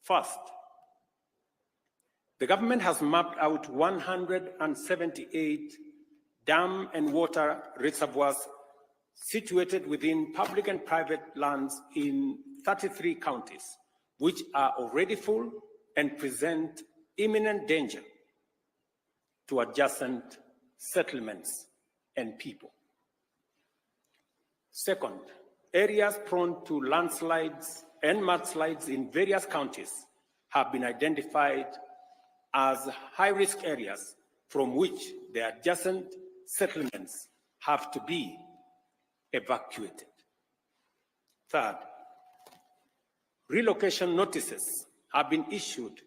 First, the government has mapped out 178 dam and water reservoirs situated within public and private lands in 33 counties, which are already full and present imminent danger to adjacent settlements and people. Second, areas prone to landslides and mudslides in various counties have been identified as high-risk areas from which the adjacent settlements have to be evacuated. Third, relocation notices have been issued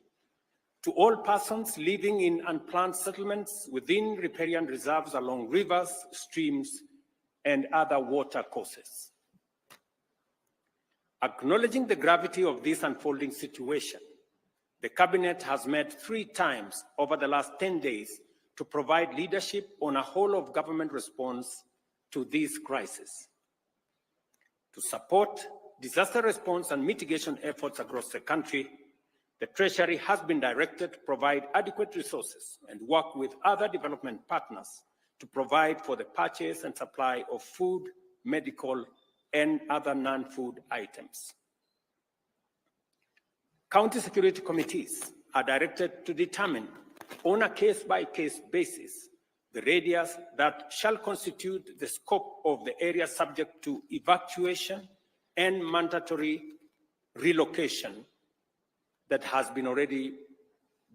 to all persons living in unplanned settlements within riparian reserves along rivers, streams, and other water courses. Acknowledging the gravity of this unfolding situation, the Cabinet has met 3 times over the last 10 days to provide leadership on a whole-of-government response to this crisis. To support disaster response and mitigation efforts across the country, the Treasury has been directed to provide adequate resources and work with other development partners to provide for the purchase and supply of food, medical, and other non-food items. County security committees are directed to determine on a case-by-case basis the radius that shall constitute the scope of the area subject to evacuation and mandatory relocation that has already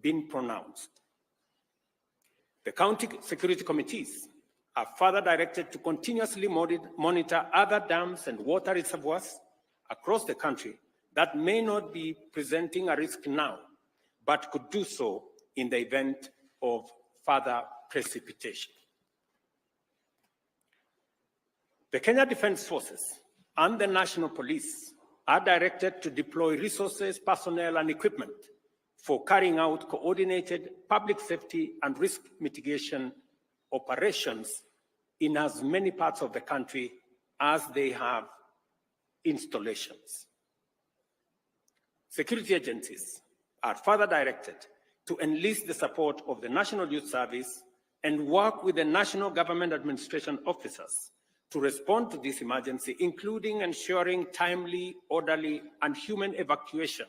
been pronounced. The county security committees are further directed to continuously monitor other dams and water reservoirs across the country that may not be presenting a risk now, but could do so in the event of further precipitation. The Kenya Defence Forces and the National Police are directed to deploy resources, personnel, and equipment for carrying out coordinated public safety and risk mitigation operations in as many parts of the country as they have installations. Security agencies are further directed to enlist the support of the National Youth Service and work with the National Government Administration officers to respond to this emergency, including ensuring timely, orderly, and human evacuation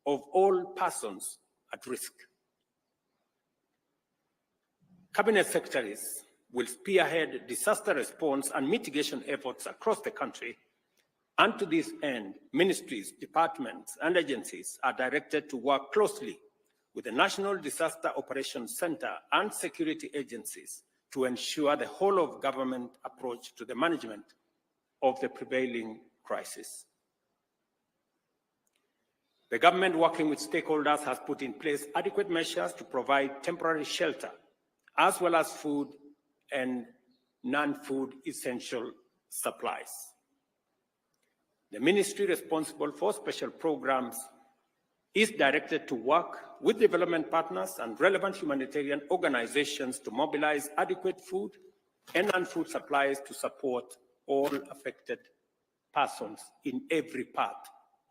of all persons at risk. Cabinet secretaries will spearhead disaster response and mitigation efforts across the country, and to this end, ministries, departments, and agencies are directed to work closely with the National Disaster Operations Center and security agencies to ensure the whole-of-government approach to the management of the prevailing crisis. The government, working with stakeholders, has put in place adequate measures to provide temporary shelter, as well as food and non-food essential supplies. The ministry responsible for special programs is directed to work with development partners and relevant humanitarian organizations to mobilize adequate food and non-food supplies to support all affected persons in every part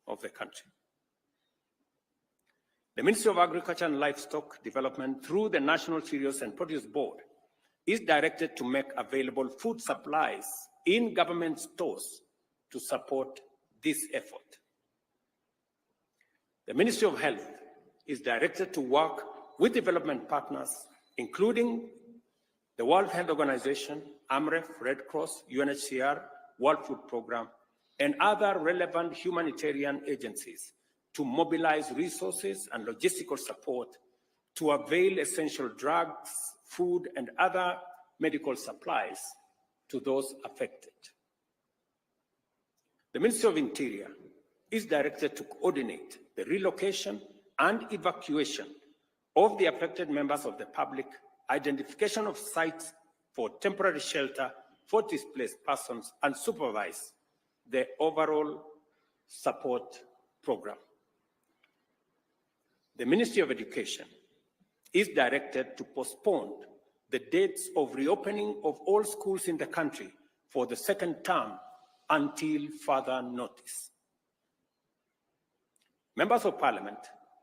of the country. The Ministry of Agriculture and Livestock Development, through the National Cereals and Produce Board, is directed to make available food supplies in government stores to support this effort. The Ministry of Health is directed to work with development partners, including the World Health Organization, AMREF, Red Cross, UNHCR, World Food Programme, and other relevant humanitarian agencies to mobilize resources and logistical support to avail essential drugs, food, and other medical supplies to those affected. The Ministry of Interior is directed to coordinate the relocation and evacuation of the affected members of the public, identification of sites for temporary shelter for displaced persons, and supervise the overall support program. The Ministry of Education is directed to postpone the dates of reopening of all schools in the country for the second term until further notice. Members of Parliament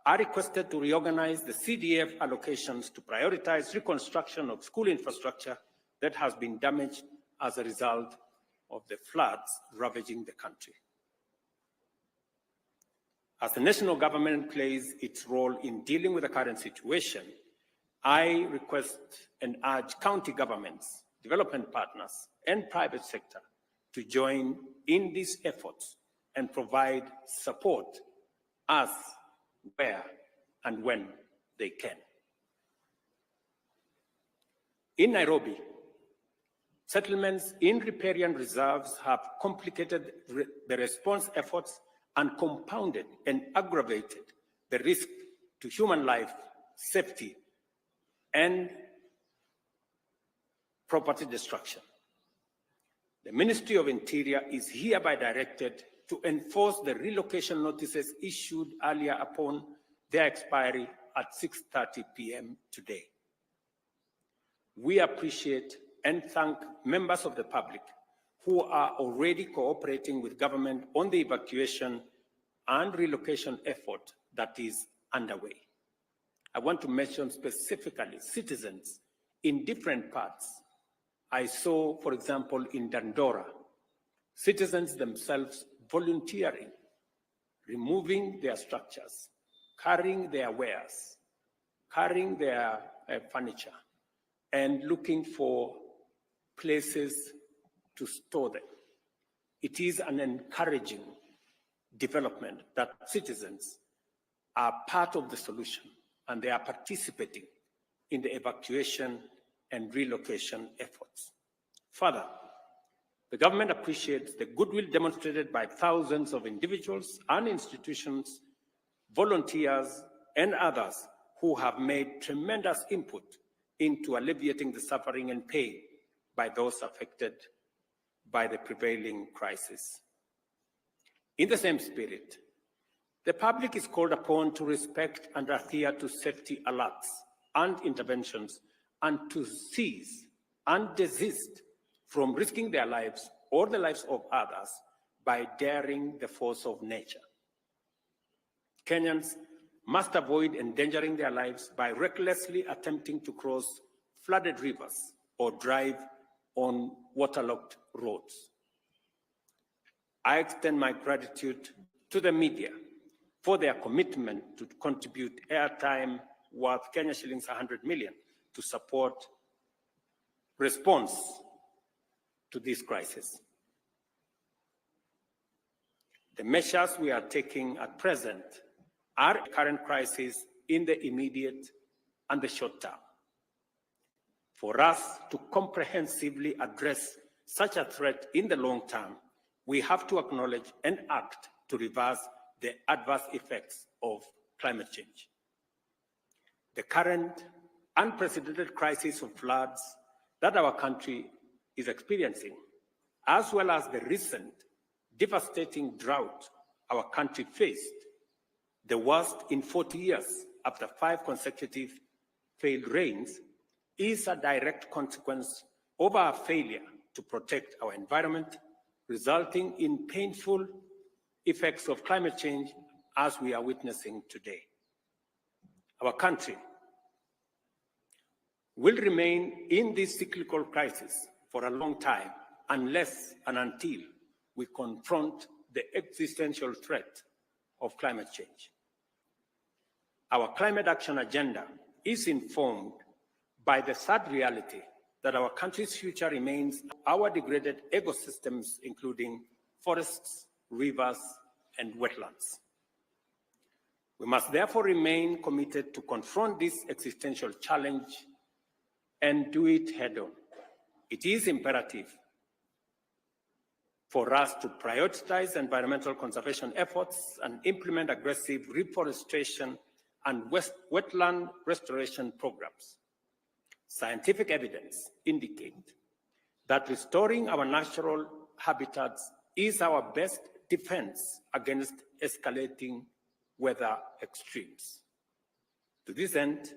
are requested to reorganize the CDF allocations to prioritize reconstruction of school infrastructure that has been damaged as a result of the floods ravaging the country. As the national government plays its role in dealing with the current situation, I request and urge county governments, development partners, and private sector to join in these efforts and provide support as, where, and when they can. In Nairobi, settlements in riparian reserves have complicated the response efforts and compounded and aggravated the risk to human life, safety, and property destruction. The Ministry of Interior is hereby directed to enforce the relocation notices issued earlier upon their expiry at 6:30 p.m. today. We appreciate and thank members of the public who are already cooperating with government on the evacuation and relocation effort that is underway. I want to mention specifically citizens in different parts. I saw, for example, in Dandora, citizens themselves volunteering, removing their structures, carrying their wares, carrying their furniture, and looking for places to store them. It is an encouraging development that citizens are part of the solution and they are participating in the evacuation and relocation efforts. Further, the government appreciates the goodwill demonstrated by thousands of individuals and institutions, volunteers, and others who have made tremendous input into alleviating the suffering and pain by those affected by the prevailing crisis. In the same spirit, the public is called upon to respect and adhere to safety alerts and interventions and to cease and desist from risking their lives or the lives of others by daring the force of nature. Kenyans must avoid endangering their lives by recklessly attempting to cross flooded rivers or drive on waterlogged roads. I extend my gratitude to the media for their commitment to contribute airtime worth Kenya shillings 100 million to support response to this crisis. The measures we are taking at present are a current crisis in the immediate and the short term. For us to comprehensively address such a threat in the long term, we have to acknowledge and act to reverse the adverse effects of climate change. The current unprecedented crisis of floods that our country is experiencing, as well as the recent devastating drought our country faced, the worst in 40 years after 5 consecutive failed rains, is a direct consequence of our failure to protect our environment, resulting in painful effects of climate change as we are witnessing today. Our country will remain in this cyclical crisis for a long time unless and until we confront the existential threat of climate change. Our climate action agenda is informed by the sad reality that our country's future remains our degraded ecosystems, including forests, rivers, and wetlands. We must therefore remain committed to confront this existential challenge and do it head-on. It is imperative for us to prioritize environmental conservation efforts and implement aggressive reforestation and wetland restoration programs. Scientific evidence indicates that restoring our natural habitats is our best defense against escalating weather extremes. To this end,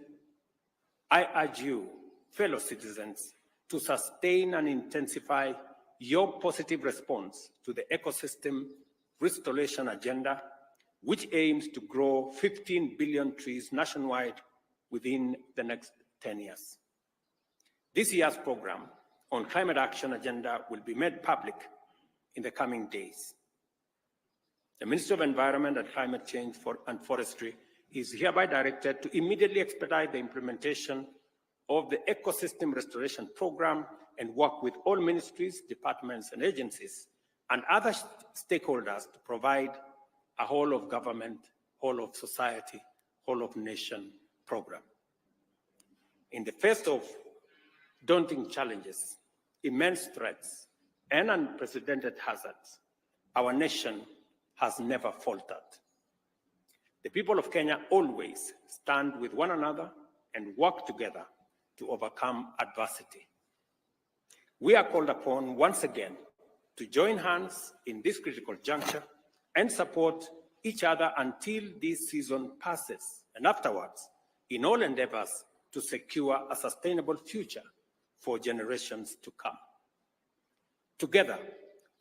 I urge you, fellow citizens, to sustain and intensify your positive response to the ecosystem restoration agenda which aims to grow 15 billion trees nationwide within the next 10 years. This year's program on climate action agenda will be made public in the coming days. The Ministry of Environment and Climate Change and Forestry is hereby directed to immediately expedite the implementation of the ecosystem restoration program and work with all ministries, departments, and agencies and other stakeholders to provide a whole of government, whole of society, whole of nation program. In the face of daunting challenges, immense threats, and unprecedented hazards, our nation has never faltered. The people of Kenya always stand with one another and work together to overcome adversity. We are called upon once again to join hands in this critical juncture and support each other until this season passes, and afterwards, in all endeavors to secure a sustainable future for generations to come. Together,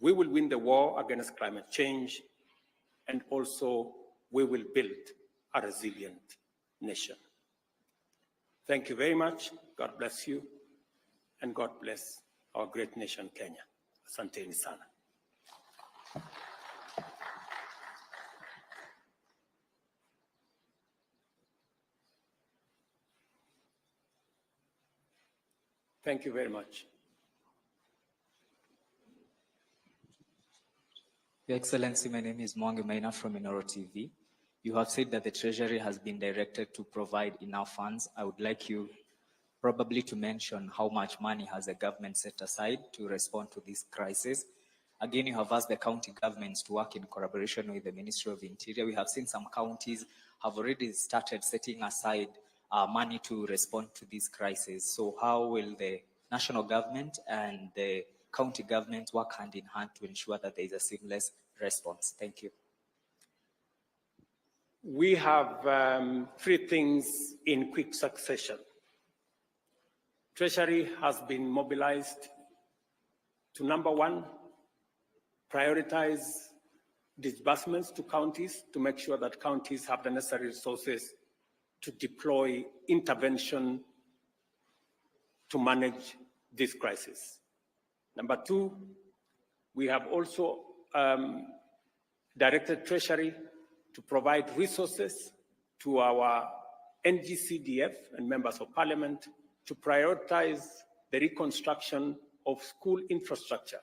we will win the war against climate change, and also we will build a resilient nation. Thank you very much. God bless you, and God bless our great nation, Kenya. Asanteni sana. Thank you very much. Your Excellency, my name is Mwangi Maina from Inoro TV. You have said that the Treasury has been directed to provide enough funds. I would like you probably to mention how much money has the government set aside to respond to this crisis. Again, you have asked the county governments to work in collaboration with the Ministry of Interior. We have seen some counties have already started setting aside money to respond to this crisis. So how will the national government and the county government work hand in hand to ensure that there is a seamless response? Thank you. We have three things in quick succession. Treasury has been mobilized to, number one, prioritize disbursements to counties to make sure that counties have the necessary resources to deploy intervention to manage this crisis. Number two, we have also directed Treasury to provide resources to our NGCDF and members of parliament to prioritize the reconstruction of school infrastructure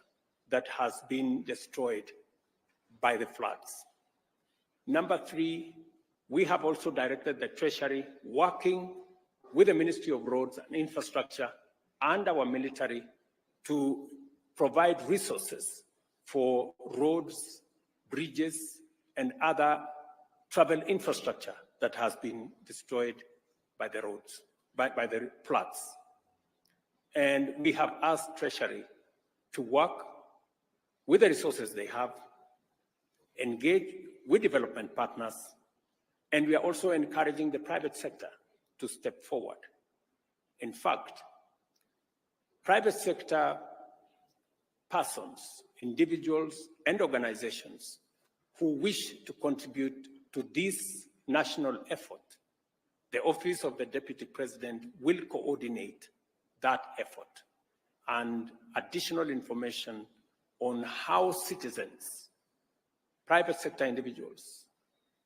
that has been destroyed by the floods. Number three, we have also directed the Treasury, working with the Ministry of Roads and Infrastructure and our military, to provide resources for roads, bridges, and other travel infrastructure that has been destroyed by the roads, by the floods. And we have asked Treasury to work with the resources they have, engage with development partners, and we are also encouraging the private sector to step forward. In fact, private sector persons, individuals, and organizations who wish to contribute to this national effort, the Office of the Deputy President will coordinate that effort, and additional information on how citizens, private sector individuals,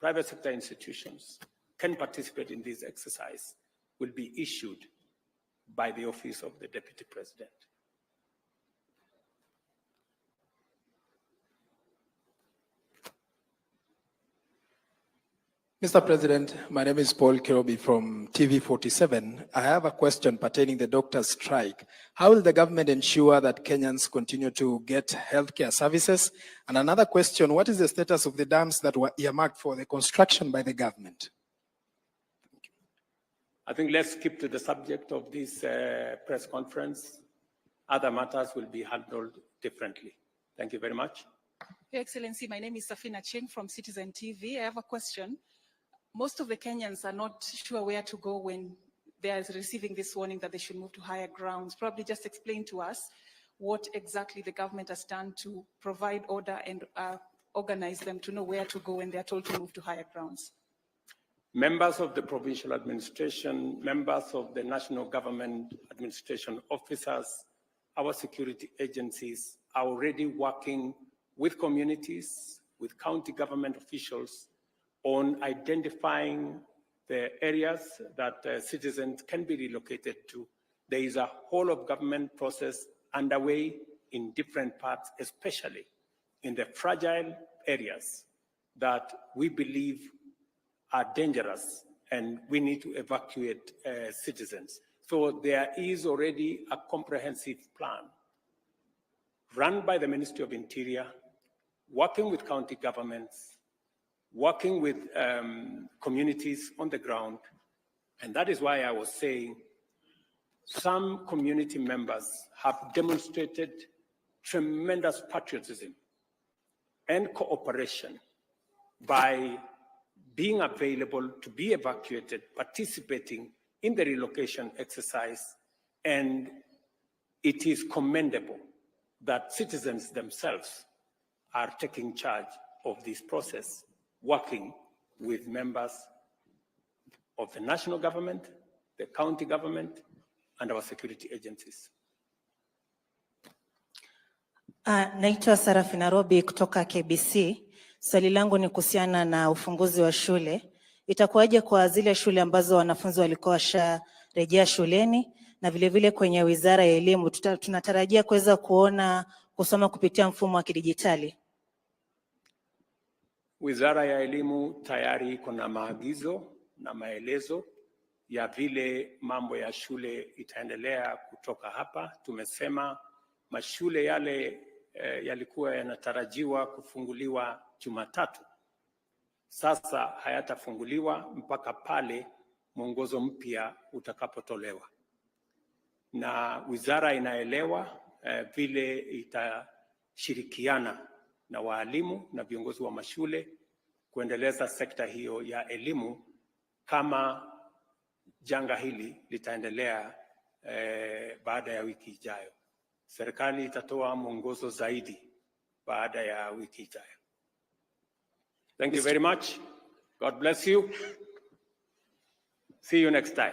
private sector institutions can participate in this exercise will be issued by the Office of the Deputy President. Mr. President, my name is Paul Kirobi from TV47. I have a question pertaining the doctor's strike. How will the government ensure that Kenyans continue to get healthcare services? And another question, what is the status of the dams that were earmarked for the construction by the government? Thank you. I think let's keep to the subject of this press conference. Other matters will be handled differently. Thank you very much. Your Excellency, my name is Safina Cheng from Citizen TV. I have a question. Most of the Kenyans are not sure where to go when they are receiving this warning that they should move to higher grounds. Probably just explain to us what exactly the government has done to provide order and organize them to know where to go when they're told to move to higher grounds? Members of the provincial administration, members of the national government administration officers, our security agencies are already working with communities, with county government officials on identifying the areas that citizens can be relocated to. There is a whole of government process underway in different parts, especially in the fragile areas that we believe are dangerous and we need to evacuate citizens. So there is already a comprehensive plan run by the Ministry of Interior, working with county governments, working with communities on the ground. And that is why I was saying some community members have demonstrated tremendous patriotism and cooperation by being available to be evacuated, participating in the relocation exercise, and it is commendable that citizens themselves are taking charge of this process, working with members of the national government, the county government, and our security agencies. Naitwa Sarafi Nairobi kutoka KBC. Swali langu ni kuhusiana na ufunguzi wa shule. Itakuwaje kwa zile shule ambazo wanafunzi walikuwa washarejea shuleni, na vile vile kwenye Wizara ya Elimu tunatarajia kuweza kuona kusoma kupitia mfumo wa kidijitali? Wizara ya Elimu tayari kuna maagizo na maelezo ya vile mambo ya shule itaendelea kutoka hapa. Tumesema mashule yale yalikuwa yanatarajiwa kufunguliwa Jumatatu, sasa hayatafunguliwa mpaka pale mwongozo mpya utakapotolewa, na wizara inaelewa vile itashirikiana na walimu na viongozi wa mashule kuendeleza sekta hiyo ya elimu kama janga hili litaendelea baada ya wiki ijayo. Serikali itatoa mwongozo zaidi baada ya wiki ijayo. Thank you very much. God bless you. See you next time.